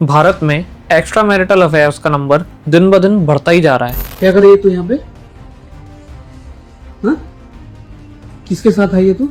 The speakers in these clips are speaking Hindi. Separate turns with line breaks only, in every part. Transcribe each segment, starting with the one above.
भारत में एक्स्ट्रा मैरिटल अफेयर्स का नंबर दिन ब दिन बढ़ता ही जा रहा है।
क्या कर रही है तू यहाँ पे? हाँ, किसके साथ आई है तू?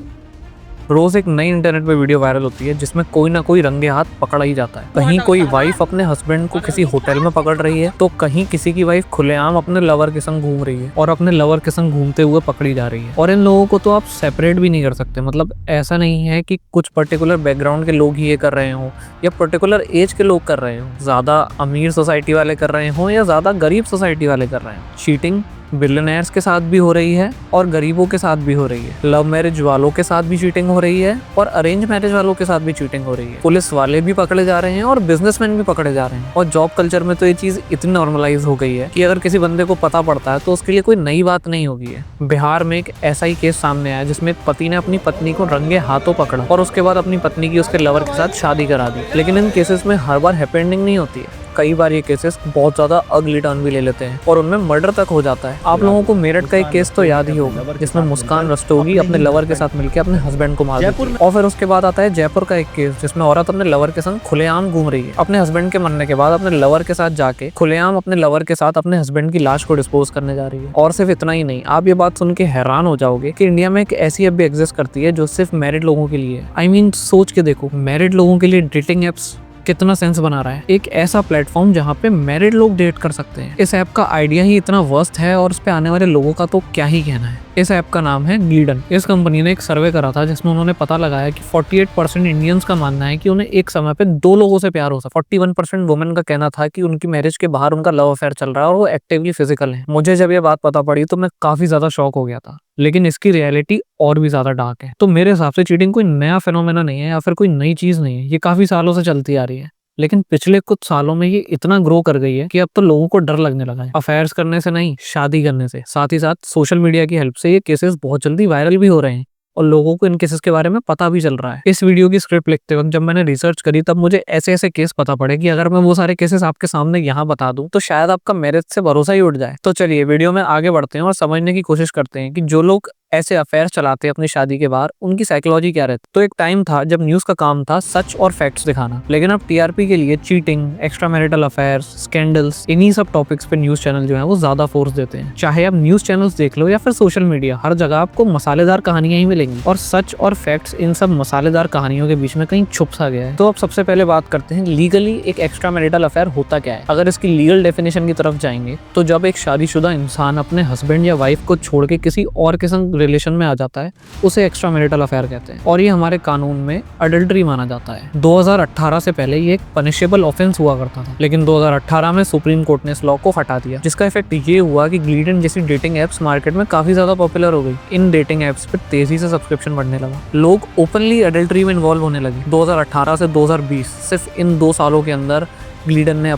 रोज एक नई इंटरनेट पे वीडियो वायरल होती है जिसमें कोई ना कोई रंगे हाथ पकड़ा ही जाता है। कहीं कोई वाइफ अपने हस्बैंड को किसी होटल में पकड़ रही है, तो कहीं किसी की वाइफ खुलेआम अपने लवर के संग घूम रही है और अपने लवर के संग घूमते हुए पकड़ी जा रही है। और इन लोगों को तो आप सेपरेट भी नहीं कर सकते। मतलब ऐसा नहीं है कि कुछ पर्टिकुलर बैकग्राउंड के लोग ही ये कर रहे हो या पर्टिकुलर एज के लोग कर रहे हो, ज्यादा अमीर सोसाइटी वाले कर रहे हो या ज्यादा गरीब सोसाइटी वाले कर रहे हो। चीटिंग बिलियनर्स के साथ भी हो रही है और गरीबों के साथ भी हो रही है। लव मैरिज वालों के साथ भी चीटिंग हो रही है और अरेंज मैरिज वालों के साथ भी चीटिंग हो रही है। पुलिस वाले भी पकड़े जा रहे हैं और बिजनेसमैन भी पकड़े जा रहे हैं। और जॉब कल्चर में तो ये चीज इतनी नॉर्मलाइज हो गई है कि अगर किसी बंदे को पता पड़ता है तो उसके लिए कोई नई बात नहीं होगी है। बिहार में एक ऐसा ही केस सामने आया जिसमें एक पति ने अपनी पत्नी को रंगे हाथों पकड़ा और उसके बाद अपनी पत्नी की उसके लवर के साथ शादी करा दी। लेकिन इन केसेस में हर बार हैप्पी एंडिंग नहीं होती है। कई बार ये केसेस बहुत ज्यादा अगली टर्न भी ले लेते हैं और उनमें मर्डर तक हो जाता है। आप लोगों को मेरठ का एक केस तो याद ही होगा जिसमें मुस्कान रस्तोगी अपने लवर के साथ मिलकर अपने हस्बैंड को मार देती है। और फिर उसके बाद आता है जयपुर का एक केस जिसमें औरत अपने लवर के संग खुलेआम घूम रही है। अपने हस्बैंड के मरने के बाद अपने लवर के साथ जाके खुलेआम अपने लवर के साथ अपने हस्बैंड की लाश को डिस्पोज करने जा रही है। और सिर्फ इतना ही नहीं, आप ये बात सुन के हैरान हो जाओगे कि इंडिया में एक ऐसी ऐप भी एग्जिस्ट करती है जो सिर्फ मैरिड लोगों के लिए है। आई मीन सोच के देखो, मैरिड लोगों के लिए डेटिंग एप्स कितना सेंस बना रहा है। एक ऐसा प्लेटफॉर्म जहाँ पे मैरिड लोग डेट कर सकते हैं। इस ऐप का आइडिया ही इतना वर्स्ट है और उस पे आने वाले लोगों का तो क्या ही कहना है। इस ऐप का नाम है ग्लीडन। इस कंपनी ने एक सर्वे करा था जिसमें उन्होंने पता लगाया कि 48% इंडियंस का मानना है कि उन्हें एक समय पे दो लोगों से प्यार हो सकता। 41% वुमेन का कहना था कि उनकी मैरिज के बाहर उनका लव अफेयर चल रहा है और वो एक्टिवली फिजिकल है। मुझे जब ये बात पता पड़ी तो मैं काफी ज्यादा शॉक हो गया था, लेकिन इसकी रियलिटी और भी ज्यादा डार्क है। तो मेरे हिसाब से चीटिंग कोई नया फेनोमेना नहीं है या फिर कोई नई चीज नहीं है। ये काफी सालों से चलती आ रही है, लेकिन पिछले कुछ सालों में ये इतना ग्रो कर गई है कि अब तो लोगों को डर लगने लगा है। अफेयर्स करने से नहीं, शादी करने से। साथ ही साथ सोशल मीडिया की हेल्प से ये केसेस बहुत जल्दी वायरल भी हो रहे हैं और लोगों को इन केसेस के बारे में पता भी चल रहा है। इस वीडियो की स्क्रिप्ट लिखते वक्त जब मैंने रिसर्च करी तब मुझे ऐसे ऐसे केस पता पड़े कि अगर मैं वो सारे केसेस आपके सामने यहाँ बता दूं तो शायद आपका मेरे से भरोसा ही उठ जाए। तो चलिए वीडियो में आगे बढ़ते हैं और समझने की कोशिश करते हैं कि जो लोग ऐसे अफेयर्स चलाते हैं अपनी शादी के बाहर, उनकी साइकोलॉजी क्या रहती है। तो एक टाइम था जब न्यूज का काम था सच और फैक्ट्स दिखाना, लेकिन अब टीआरपी के लिए cheating, extra marital affairs, scandals, इन्हीं सब टॉपिक्स पे न्यूज चैनल जो है वो ज्यादा फोर्स देते हैं। चाहे आप न्यूज चैनल्स देख लो या फिर सोशल मीडिया, हर जगह आपको मसालेदार कहानियां ही मिलेंगी और सच और फैक्ट्स इन सब मसालेदार कहानियों के बीच में कहीं छुप सा गया है। तो अब सबसे पहले बात करते हैं लीगली एक एक्स्ट्रा मैरिटल अफेयर होता क्या है। अगर इसकी लीगल डेफिनेशन की तरफ जाएंगे तो जब एक शादीशुदा इंसान अपने हस्बैंड या वाइफ को छोड़ के किसी और के संग रिलेशन में आ जाता है, उसे एक्स्ट्रा मैरिटल अफेयर कहते हैं और ये हमारे कानून में अडल्ट्री माना जाता है। 2018 से पहले ये एक पनिशेबल ऑफेंस हुआ करता था, लेकिन 2018 में सुप्रीम कोर्ट ने इस लॉ को हटा दिया, जिसका इफेक्ट ये हुआ कि ग्लीडन जैसी डेटिंग एप्स मार्केट में काफी ज्यादा पॉपुलर हो गई। इन डेटिंग एप्स पे तेजी से सब्सक्रिप्शन बढ़ने लगा, लोग ओपनली अडल्ट्री में इन्वॉल्व होने लगे। 2018 से 2020 सिर्फ इन 2 सालों के अंदर ग्लीडन ने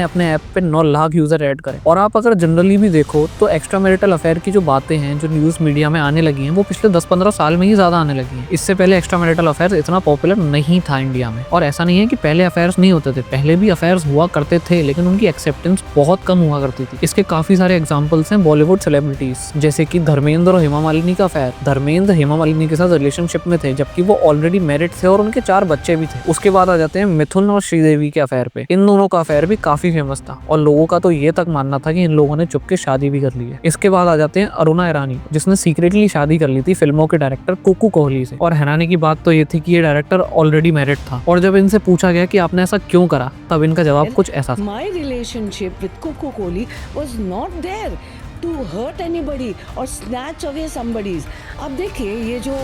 अपने ऐप पे 9 लाख यूजर ऐड करे। और आप अगर जनरली भी देखो तो एक्स्ट्रा मैरिटल अफेयर की जो बातें हैं जो न्यूज मीडिया में आने लगी हैं वो पिछले 10-15 साल में ही ज्यादा आने लगी हैं। इससे पहले एक्स्ट्रा मैरिटल अफेयर इतना पॉपुलर नहीं था इंडिया में। और ऐसा नहीं है कि पहले अफेयर्स नहीं होते थे, पहले भी अफेयर्स हुआ करते थे, लेकिन उनकी एक्सेप्टेंस बहुत कम हुआ करती थी। इसके काफी सारे एग्जाम्पल्स हैं बॉलीवुड सेलिब्रिटीज, जैसे कि धर्मेंद्र और हेमा मालिनी का अफेयर। धर्मेंद्र हेमा मालिनी के साथ रिलेशनशिप में थे जबकि वो ऑलरेडी मैरिड थे और उनके 4 बच्चे भी थे। उसके बाद आ जाते हैं मिथुन और श्रीदेवी के अफेयर पे। इन दोनों का अफेयर भी काफी फेमस था और लोगों का तो ये तक मानना था कि इन लोगों ने चुपके शादी भी कर ली है। इसके बाद आ जाते हैं अरुणा ईरानी, जिसने सीक्रेटली शादी कर ली थी फिल्मों के डायरेक्टर कुकू कोहली से। और हैरानी की बात तो ये थी कि ये डायरेक्टर ऑलरेडी मैरिड था और जब इनसे पूछा गया कि आपने ऐसा क्यों करा, तब इनका जवाब कुछ ऐसा था।
My relationship with Coco Kohli was not there to hurt anybody or snatch away somebody's। अब देखिए, ये जो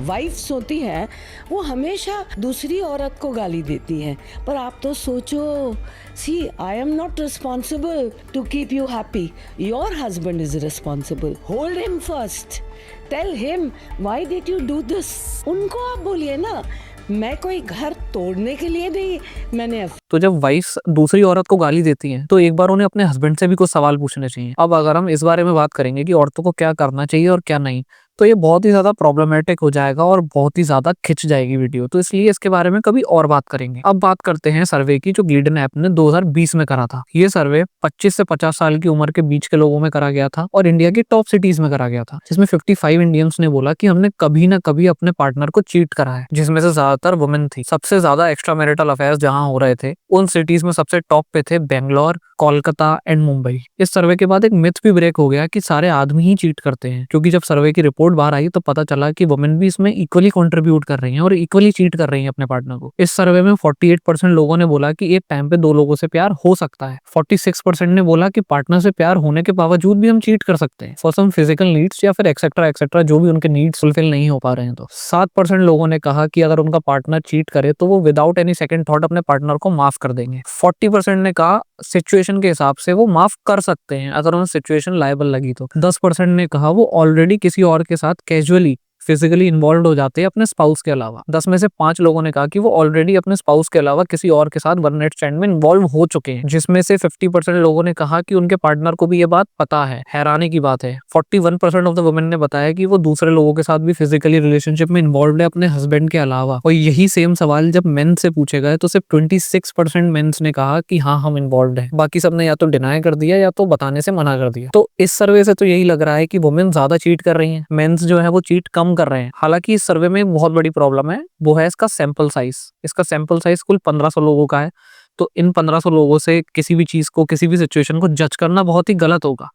वाइफ्स होती हैं वो हमेशा दूसरी औरत को गाली देती हैं, पर आप तो सोचो, see I am not responsible to keep you happy, your husband is responsible. Hold him first, tell him why did you do this. उनको आप बोलिए ना, मैं कोई घर तोड़ने के लिए नहीं, मैंने।
तो जब वाइफ्स दूसरी औरत को गाली देती हैं तो एक बार उन्हें अपने हस्बैंड से भी कुछ सवाल पूछने चाहिए। अब अगर हम इस बारे में बात करेंगे कि औरतों को क्या करना चाहिए और क्या नहीं, तो ये बहुत ही ज़्यादा प्रॉब्लमेटिक हो जाएगा और बहुत ही ज़्यादा खिंच जाएगी वीडियो, तो इसलिए इसके बारे में कभी और बात करेंगे। अब बात करते हैं सर्वे की जो ग्लीडन ऐप ने 2020 में करा था। ये सर्वे 25 से 50 साल की उम्र के बीच के लोगों में करा गया था और इंडिया की टॉप सिटीज में करा गया था, जिसमें 55 इंडियंस ने बोला कि हमने कभी ना कभी अपने पार्टनर को चीट करा है, जिसमें से ज्यादातर वुमेन थी। सबसे ज्यादा एक्स्ट्रा मैरिटल अफेयर्स जहां हो रहे थे उन सिटीज में सबसे टॉप पे थे बेंगलोर, कोलकाता एंड मुंबई। इस सर्वे के बाद एक मिथ भी ब्रेक हो गया कि सारे आदमी ही चीट करते हैं, क्योंकि जब सर्वे की रिपोर्ट बाहर आई तो पता चला कि वुमेन भी इसमें इक्वली कंट्रीब्यूट कर रही हैं और इक्वली चीट कर रही हैं अपने पार्टनर को। इस सर्वे में 48% लोगों ने बोला कि एक टाइम पे दो लोगों से प्यार हो सकता है। 46% ने बोला कि पार्टनर से प्यार होने के बावजूद भी हम चीट कर सकते हैं फॉर सम फिजिकल नीड्स या फिर एक्सेट्रा एक्सेट्रा, जो भी उनके नीड्स फुलफिल नहीं हो पा रहे हैं। तो 7% लोगों ने कहा कि अगर उनका पार्टनर चीट करे तो वो विदाउट एनी सेकंड थॉट अपने पार्टनर को माफ कर देंगे। 40% ने कहा सिचुएशन के हिसाब से वो माफ कर सकते हैं अगर उन्हें सिचुएशन लायबल लगी तो। 10% ने कहा वो ऑलरेडी किसी और के साथ कैजुअली फिजिकली इन्वॉल्व हो जाते हैं अपने स्पाउस के अलावा। 10 में से 5 लोगों ने कहा कि वो ऑलरेडी अपने स्पाउस के अलावा किसी और के साथ वन नाइट स्टैंड में इन्वॉल्व हो चुके हैं, जिसमें से 50% लोगों ने कहा कि उनके पार्टनर को भी ये बात पता है। हैरानी की बात है 41% ऑफ द वुमेन ने बताया कि वो दूसरे लोगों के साथ भी फिजिकली रिलेशनशिप में इन्वॉल्व है अपने हस्बैंड के अलावा। और यही सेम सवाल जब मेन से पूछे गए तो सिर्फ 26% मेंस ने कहा कि हाँ हम इन्वॉल्व हैं। बाकी सबने या तो डिनाई कर दिया या तो बताने से मना कर दिया। तो इस सर्वे से तो यही लग रहा है कि वुमेन ज्यादा चीट कर रही हैं, मेंस जो है वो चीट कम कर रहे हैं। हालांकि इस सर्वे में एक बहुत बड़ी प्रॉब्लम है, वो है इसका सैंपल साइज। इसका सैंपल साइज कुल 1500 लोगों का है, तो इन 1500 लोगों से किसी भी चीज को, किसी भी सिचुएशन को जज करना बहुत ही गलत होगा।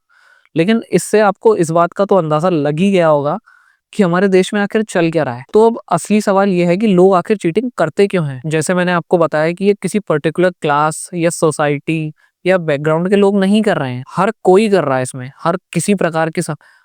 लेकिन इससे आपको इस बात का तो अंदाजा लग ही गया होगा कि हमारे देश में आखिर चल क्या रहा है। तो अब असली सवाल ये है कि लोग आखिर चीटिंग करते क्यों हैं। जैसे मैंने आपको बताया कि ये किसी पर्टिकुलर क्लास या सोसाइटी या बैकग्राउंड के लोग नहीं कर रहे हैं, हर कोई कर रहा है इसमें। हर किसी प्रकार के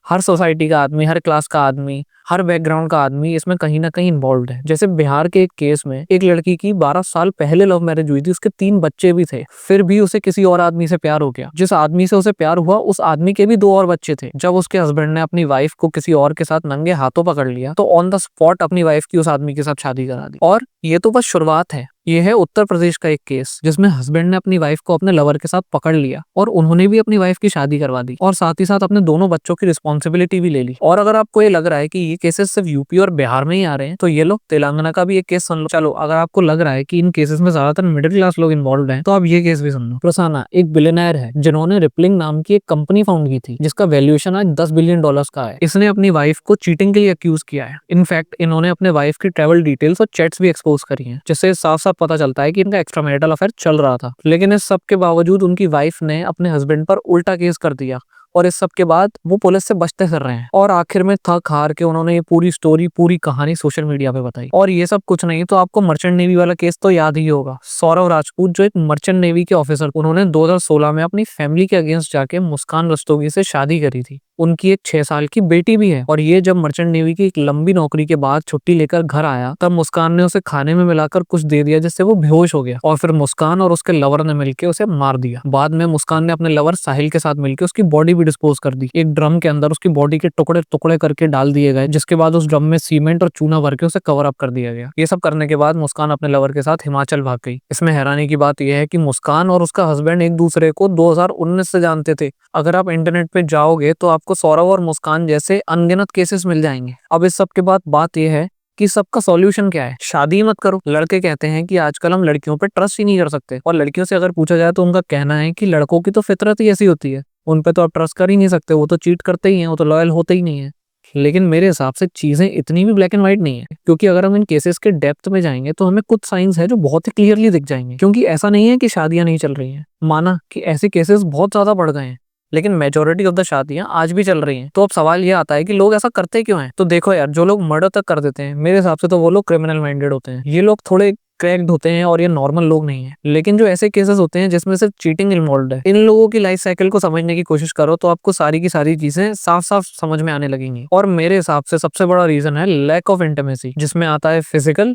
हर सोसाइटी का आदमी, हर क्लास का आदमी, हर बैकग्राउंड का आदमी इसमें कहीं ना कहीं इन्वॉल्व है। जैसे बिहार के एक केस में एक लड़की की 12 साल पहले लव मैरिज हुई थी, उसके 3 बच्चे भी थे, फिर भी उसे किसी और आदमी से प्यार हो गया। जिस आदमी से उसे प्यार हुआ उस आदमी के भी 2 और बच्चे थे। जब उसके हस्बैंड ने अपनी वाइफ को किसी और के साथ नंगे हाथों पकड़ लिया तो ऑन द स्पॉट अपनी वाइफ की उस आदमी के साथ शादी करा दी। और ये तो बस शुरुआत है। ये है उत्तर प्रदेश का एक केस जिसमें हस्बैंड ने अपनी वाइफ को अपने लवर के साथ पकड़ लिया और उन्होंने भी अपनी वाइफ की शादी करवा दी और साथ ही साथ अपने दोनों बच्चों की रिस्पॉन्सिबिलिटी भी ले ली। और अगर आपको ये लग रहा है कि ये केसेस सिर्फ यूपी और बिहार में ही आ रहे हैं तो ये लोग तेलंगाना का भी एक केस सुन लो। चलो, अगर आपको लग रहा है कि इन केसेस में ज्यादातर मिडिल क्लास लोग इन्वॉल्व हैं तो आप ये केस भी सुन लो। प्रसाना एक बिलियनर है जिन्होंने रिपलिंग नाम की एक कंपनी फाउंड की थी जिसका वैल्यूएशन आज $10 बिलियन का है। इसने अपनी वाइफ को चीटिंग के लिए अक्यूज किया है। इनफैक्ट इन्होंने अपने वाइफ की ट्रैवल डिटेल्स और चैट्स भी एक्सपोज करी हैं, जिससे साफ साफ पता चलता है कि इनका एक्स्ट्रा मैरिटल अफेयर चल रहा था। लेकिन इस सब के बावजूद उनकी वाइफ ने अपने हस्बैंड पर उल्टा केस कर दिया और इस सब के बाद वो पुलिस से बचते फिर रहे हैं। और आखिर में थक हार के उन्होंने ये पूरी स्टोरी, पूरी कहानी सोशल मीडिया पे बताई। और ये सब कुछ नहीं तो आपको मर्चेंट नेवी वाला केस तो याद ही होगा। सौरव राजपूत जो एक मर्चेंट नेवी के ऑफिसर, उन्होंने 2016 में अपनी फैमिली के अगेंस्ट जाके मुस्कान रस्तोगी से शादी करी थी। उनकी एक 6 साल की बेटी भी है। और ये जब मर्चेंट नेवी की एक लंबी नौकरी के बाद छुट्टी लेकर घर आया तब मुस्कान ने उसे खाने में मिलाकर कुछ दे दिया जिससे वो बेहोश हो गया और फिर मुस्कान और उसके लवर ने मिलकर उसे मार दिया। बाद में मुस्कान ने अपने लवर साहिल के साथ मिलकर उसकी बॉडी भी डिस्पोज कर दी। एक ड्रम के अंदर उसकी बॉडी के टुकड़े टुकड़े करके डाल दिए गए, जिसके बाद उस ड्रम में सीमेंट और चूना भर के उसे कवर अप कर दिया गया। ये सब करने के बाद मुस्कान अपने लवर के साथ हिमाचल भाग गई। इसमें हैरानी की बात यह है कि मुस्कान और उसका हस्बैंड एक दूसरे को 2019 से जानते थे। अगर आप इंटरनेट पे जाओगे तो आपको सौरव और मुस्कान जैसे अनगिनत केसेस मिल जाएंगे। अब इस सब के बाद बात यह है कि सबका सॉल्यूशन क्या है। शादी मत करो। लड़के कहते हैं कि आजकल हम लड़कियों पे ट्रस्ट ही नहीं कर सकते, और लड़कियों से अगर पूछा जाए तो उनका कहना है कि लड़कों की तो फितरत ही ऐसी होती है, उन पे तो आप ट्रस्ट कर ही नहीं सकते, वो तो चीट करते ही हैं, वो तो लॉयल होते ही नहीं है। लेकिन मेरे हिसाब से चीजें इतनी भी ब्लैक एंड व्हाइट नहीं है, क्योंकि अगर हम इन केसेस के डेप्थ में जाएंगे तो हमें कुछ साइंस है जो बहुत ही क्लियरली दिख जाएंगे। क्योंकि ऐसा नहीं है कि शादियां नहीं चल रही हैं, माना कि ऐसे केसेस बहुत ज्यादा बढ़ गए हैं, लेकिन मेजोरिटी ऑफ द शादियां आज भी चल रही हैं। तो अब सवाल ये आता है कि लोग ऐसा करते क्यों हैं। तो देखो यार, जो लोग मर्डर तक कर देते हैं मेरे हिसाब से तो वो लोग क्रिमिनल माइंडेड होते हैं। ये लोग थोड़े क्रैक्ड होते हैं और ये नॉर्मल लोग नहीं है। लेकिन जो ऐसे केसेस होते हैं जिसमें सिर्फ चीटिंग इन्वॉल्व है, इन लोगों की लाइफ साइकिल को समझने की कोशिश करो तो आपको सारी की सारी चीजें साफ साफ समझ में आने लगेंगी। और मेरे हिसाब से सबसे बड़ा रीजन है लैक ऑफ इंटीमेसी, जिसमें आता है फिजिकल,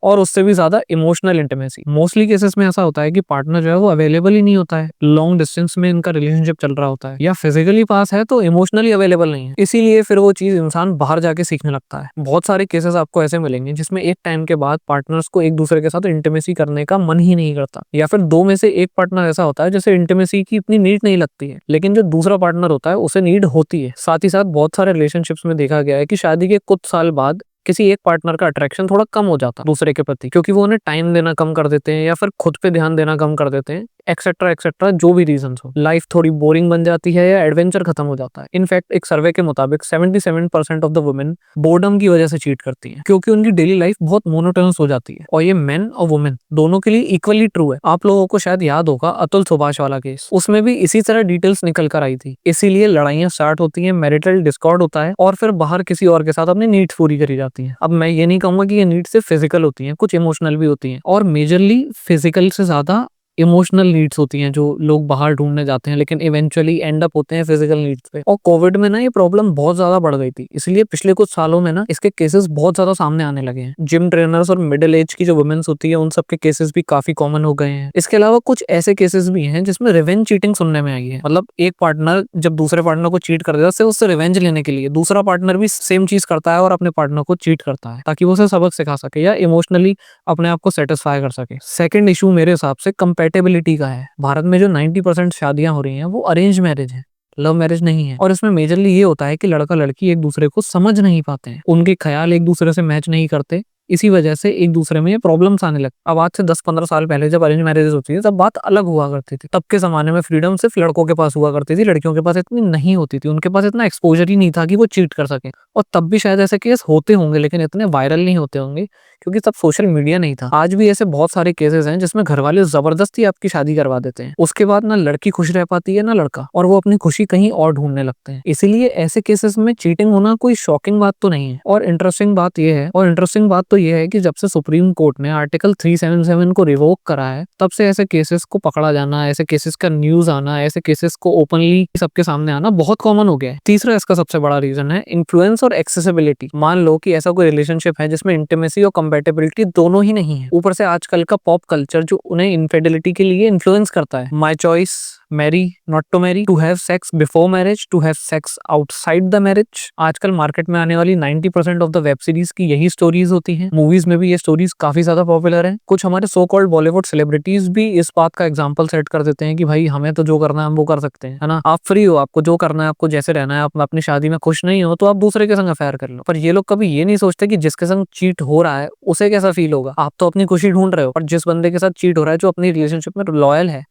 और उससे भी ज्यादा इमोशनल इंटीमेसी। मोस्टली केसेस में ऐसा होता है कि पार्टनर जो है वो अवेलेबल ही नहीं होता है, लॉन्ग डिस्टेंस में इनका रिलेशनशिप चल रहा होता है, या फिजिकली पास है तो इमोशनली अवेलेबल नहीं है, इसीलिए फिर वो चीज इंसान बाहर जाके सीखने लगता है। बहुत सारे केसेस आपको ऐसे मिलेंगे जिसमें एक टाइम के बाद पार्टनर्स को एक दूसरे के साथ इंटीमेसी करने का मन ही नहीं करता, या फिर दो में से एक पार्टनर ऐसा होता है जैसे इंटीमेसी की इतनी नीड नहीं लगती है, लेकिन जो दूसरा पार्टनर होता है उसे नीड होती है। साथ ही साथ बहुत सारे रिलेशनशिप्स में देखा गया है कि शादी के कुछ साल बाद किसी एक पार्टनर का अट्रैक्शन थोड़ा कम हो जाता है दूसरे के प्रति, क्योंकि वो उन्हें टाइम देना कम कर देते हैं या फिर खुद पे ध्यान देना कम कर देते हैं, एक्सेट्रा एक्सेट्रा, जो भी रीजन हो। लाइफ थोड़ी बोरिंग बन जाती है या एडवेंचर खत्म हो जाता है। इनफैक्ट एक सर्वे के मुताबिक 77% ऑफ द वुमेन बोर्डम की वजह से चीट करती हैं, क्योंकि उनकी डेली लाइफ बहुत मोनोटोनस हो जाती है। और ये मेन और वुमेन दोनों के लिए इक्वली ट्रू है। आप लोगों को शायद याद होगा अतुल सुभाष वाला केस, उसमें भी इसी तरह डिटेल्स निकल कर आई थी। इसीलिए लड़ाइयां स्टार्ट होती हैं, मैरिटल डिस्कॉर्ड होता है और फिर बाहर किसी और के साथ अपनी नीड्स पूरी करी जाती हैं। अब मैं ये नहीं कहूंगा कि ये नीड्स सिर्फ फिजिकल होती हैं, कुछ इमोशनल भी होती हैं, और मेजरली फिजिकल से ज्यादा इमोशनल नीड्स होती हैं जो लोग बाहर ढूंढने जाते हैं, लेकिन इवेंचुअली एंड अप होते हैं फिजिकल नीड्स पे। और कोविड में ना ये प्रॉब्लम बहुत ज्यादा बढ़ गई थी, इसलिए पिछले कुछ सालों में ना इसके केसेस बहुत ज्यादा सामने आने लगे हैं। जिम ट्रेनर्स और मिडिल एज की जो वुमेन्स होती है उन सबके केसेस भी काफी कॉमन हो गए हैं। इसके अलावा कुछ ऐसे केसेस भी हैं जिसमें रिवेंज चीटिंग सुनने में आई है। मतलब एक पार्टनर जब दूसरे पार्टनर को चीट कर देता है, उससे रिवेंज लेने के लिए दूसरा पार्टनर भी सेम चीज करता है और अपने पार्टनर को चीट करता है, ताकि वो उसे सबक सिखा सके या इमोशनली अपने आप को सेटिस्फाई कर सके। सेकंड इशू मेरे हिसाब से कंपेटेबिलिटी का है। भारत में जो 90% शादियां हो रही हैं वो अरेंज मैरिज है, लव मैरिज नहीं है। और इसमें मेजरली ये होता है कि लड़का लड़की एक दूसरे को समझ नहीं पाते हैं, उनके ख्याल एक दूसरे से मैच नहीं करते, इसी वजह से एक दूसरे में ये प्रॉब्लम्स आने लगती। अब आज से 10-15 साल पहले जब अरेंज मैरिजेस होती थी तब बात अलग हुआ करती थी। तब के जमाने में फ्रीडम सिर्फ लड़कों के पास हुआ करती थी, लड़कियों के पास इतनी नहीं होती थी, उनके पास इतना एक्सपोजर ही नहीं था कि वो चीट कर सके। और तब भी शायद ऐसे केस होते होंगे, लेकिन इतने वायरल नहीं होते होंगे क्योंकि तब सोशल मीडिया नहीं था। आज भी ऐसे बहुत सारे केसेस हैं जिसमें घर वाले जबरदस्ती आपकी शादी करवा देते हैं, उसके बाद ना लड़की खुश रह पाती है ना लड़का, और वो अपनी खुशी कहीं और ढूंढने लगते हैं। इसीलिए ऐसे केसेस में चीटिंग होना कोई शॉकिंग बात तो नहीं है। और इंटरेस्टिंग बात तो ये है कि जब से सुप्रीम कोर्ट ने आर्टिकल 377 को रिवोक करा है, तब से ऐसे केसेस को पकड़ा जाना, ऐसे केसेस का न्यूज आना, ऐसे केसेस को ओपनली सबके सामने आना बहुत कॉमन हो गया है। तीसरा इसका सबसे बड़ा रीजन है इन्फ्लुएंस और एक्सेसिबिलिटी। मान लो कि ऐसा कोई रिलेशनशिप है जिसमें इंटीमेसी और कंपैटिबिलिटी दोनों ही नहीं है, ऊपर से आजकल का पॉप कल्चर जो उन्हें इनफिडेलिटी के लिए इन्फ्लुएंस करता है। My choice, marry not to marry, to have sex before marriage, to have sex outside the marriage. आजकल मार्केट में आने वाली 90% ऑफ द वेब सीरीज की यही स्टोरीज होती हैं। मूवीज में भी ये स्टोरीज काफी ज्यादा पॉपुलर हैं। कुछ हमारे सो कॉल्ड बॉलीवुड सेलिब्रिटीज भी इस बात का एग्जांपल सेट कर देते हैं कि भाई हमें तो जो करना है हम वो कर सकते हैं, है ना, आप फ्री हो, आपको जो करना है, आपको जैसे रहना है, आप अपनी शादी में खुश नहीं हो तो आप दूसरे के संग अफेयर कर लो। पर ये लोग कभी ये नहीं सोचते कि जिसके संग चीट हो रहा है उसे कैसा फील होगा। आप तो अपनी खुशी ढूंढ रहे हो, पर जिस बंदे के साथ चीट हो रहा है, जो अपनी रिलेशनशिप में लॉयल है,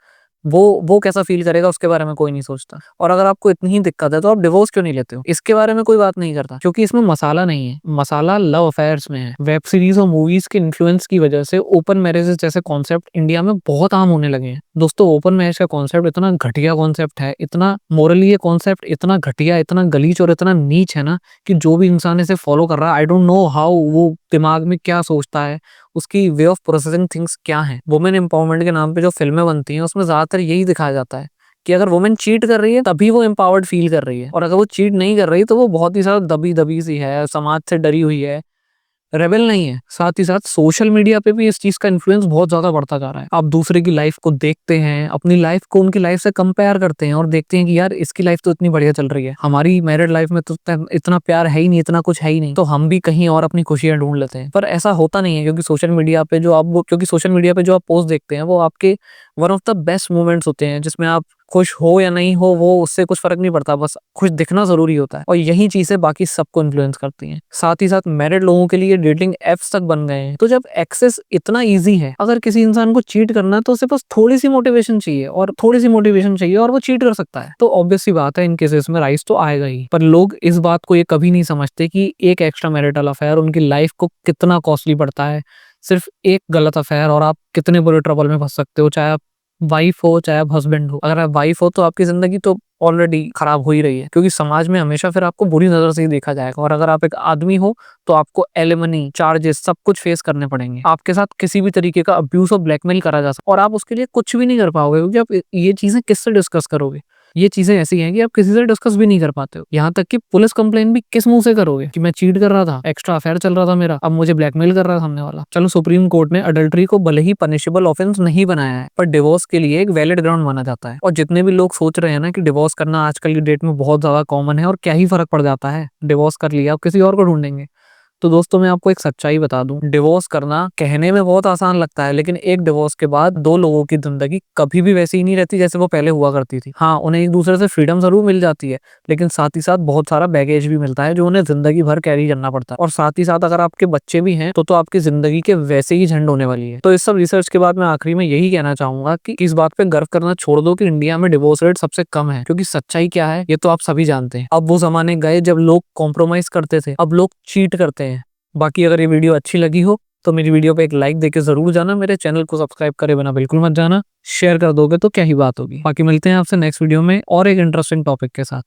वो कैसा फील करेगा उसके बारे में कोई नहीं सोचता। और अगर आपको इतनी ही दिक्कत है तो आप डिवोर्स क्यों नहीं लेते हो, इसके बारे में कोई बात नहीं करता, क्योंकि इसमें मसाला नहीं है, मसाला लव अफेयर्स में है। वेब सीरीज और मूवीज के इन्फ्लुएंस की वजह से ओपन मैरिजेस जैसे कॉन्सेप्ट इंडिया में बहुत आम होने लगे हैं। दोस्तों, ओपन मैरिज का कॉन्सेप्ट इतना घटिया कॉन्सेप्ट है, इतना मोरली ये कॉन्सेप्ट इतना घटिया, इतना गलीच और इतना नीच है ना, कि जो भी इंसान इसे फॉलो कर रहा है, आई डोंट नो हाउ, वो दिमाग में क्या सोचता है, उसकी वे ऑफ प्रोसेसिंग थिंग्स क्या है। वुमेन एम्पावरमेंट के नाम पे जो फिल्में बनती हैं उसमें ज्यादातर यही दिखाया जाता है कि अगर वुमेन चीट कर रही है तभी वो एम्पावर्ड फील कर रही है, और अगर वो चीट नहीं कर रही तो वो बहुत ही ज्यादा दबी दबी सी है, समाज से डरी हुई है, रेबेल नहीं है। साथ ही साथ सोशल मीडिया पे भी इस चीज का इन्फ्लुएंस बहुत ज्यादा बढ़ता जा रहा है। आप दूसरे की लाइफ को देखते हैं, अपनी लाइफ को उनकी लाइफ से कंपेयर करते हैं और देखते हैं कि यार इसकी लाइफ तो इतनी बढ़िया चल रही है, हमारी मैरिड लाइफ में तो इतना प्यार है ही नहीं, इतना कुछ है ही नहीं, तो हम भी कहीं और अपनी खुशियां ढूंढ लेते हैं। पर ऐसा होता नहीं है, क्योंकि सोशल मीडिया पे जो आप पोस्ट देखते हैं वो आपके one of the best moments होते हैं, जिसमें आप खुश हो या नहीं हो वो उससे कुछ फर्क नहीं पड़ता, बस खुश दिखना जरूरी होता है। और यही चीजें बाकी सबको इन्फ्लुएंस करती हैं। साथ ही साथ मैरिड लोगों के लिए डेटिंग एप्स तक बन गए हैं। तो जब एक्सेस इतना इजी है, अगर किसी इंसान को चीट करना है तो उसे बस थोड़ी सी मोटिवेशन चाहिए और वो चीट कर सकता है। तो ऑब्वियस सी बात है, इन केसेस में राइस तो आएगा ही। पर लोग इस बात को ये कभी नहीं समझते कि एक एक्स्ट्रा मैरिटल अफेयर उनकी लाइफ को कितना कॉस्टली पड़ता है। सिर्फ एक गलत अफेयर और आप कितने बड़े ट्रबल में फंस सकते हो, चाहे आप वाइफ हो चाहे आप हस्बैंड हो। अगर आप वाइफ हो तो आपकी जिंदगी तो ऑलरेडी खराब हो ही रही है, क्योंकि समाज में हमेशा फिर आपको बुरी नजर से ही देखा जाएगा। और अगर आप एक आदमी हो तो आपको एलिमनी चार्जेस सब कुछ फेस करने पड़ेंगे, आपके साथ किसी भी तरीके का अब्यूज और ब्लैकमेल करा जा सकता, और आप उसके लिए कुछ भी नहीं कर पाओगे, क्योंकि आप ये चीजें किससे डिस्कस करोगे। ये चीजें ऐसी हैं कि आप किसी से डिस्कस भी नहीं कर पाते हो। यहाँ तक कि पुलिस कंप्लेन भी किस मुंह से करोगे कि मैं चीट कर रहा था, एक्स्ट्रा अफेयर चल रहा था मेरा, अब मुझे ब्लैकमेल कर रहा था सामने वाला। चलो सुप्रीम कोर्ट ने अडल्ट्री को भले ही पनिशेबल ऑफेंस नहीं बनाया है, पर डिवोर्स के लिए एक वैलिड ग्राउंड माना जाता है। और जितने भी लोग सोच रहे हैं ना कि डिवोर्स करना आजकल की डेट में बहुत ज्यादा कॉमन है और क्या ही फर्क पड़ जाता है, डिवोर्स कर लिया आप किसी और को ढूंढेंगे, तो दोस्तों मैं आपको एक सच्चाई बता दूं, डिवोर्स करना कहने में बहुत आसान लगता है, लेकिन एक डिवोर्स के बाद दो लोगों की जिंदगी कभी भी वैसी ही नहीं रहती जैसे वो पहले हुआ करती थी। हाँ, उन्हें एक दूसरे से फ्रीडम जरूर मिल जाती है, लेकिन साथ ही साथ बहुत सारा बैगेज भी मिलता है जो उन्हें जिंदगी भर कैरी करना पड़ता है। और साथ ही साथ अगर आपके बच्चे भी हैं तो आपकी जिंदगी के वैसे ही झंड होने वाली है। तो इस सब रिसर्च के बाद मैं आखिरी में यही कहना चाहूंगा कि इस बात पे गर्व करना छोड़ दो कि इंडिया में डिवोर्स रेट सबसे कम है, क्योंकि सच्चाई क्या है ये तो आप सभी जानते हैं। अब वो जमाने गए जब लोग कॉम्प्रोमाइज करते थे, अब लोग चीट करते हैं। बाकी अगर ये वीडियो अच्छी लगी हो तो मेरी वीडियो पे एक लाइक देके जरूर जाना, मेरे चैनल को सब्सक्राइब करे बिना बिल्कुल मत जाना, शेयर कर दोगे तो क्या ही बात होगी। बाकी मिलते हैं आपसे नेक्स्ट वीडियो में और एक इंटरेस्टिंग टॉपिक के साथ।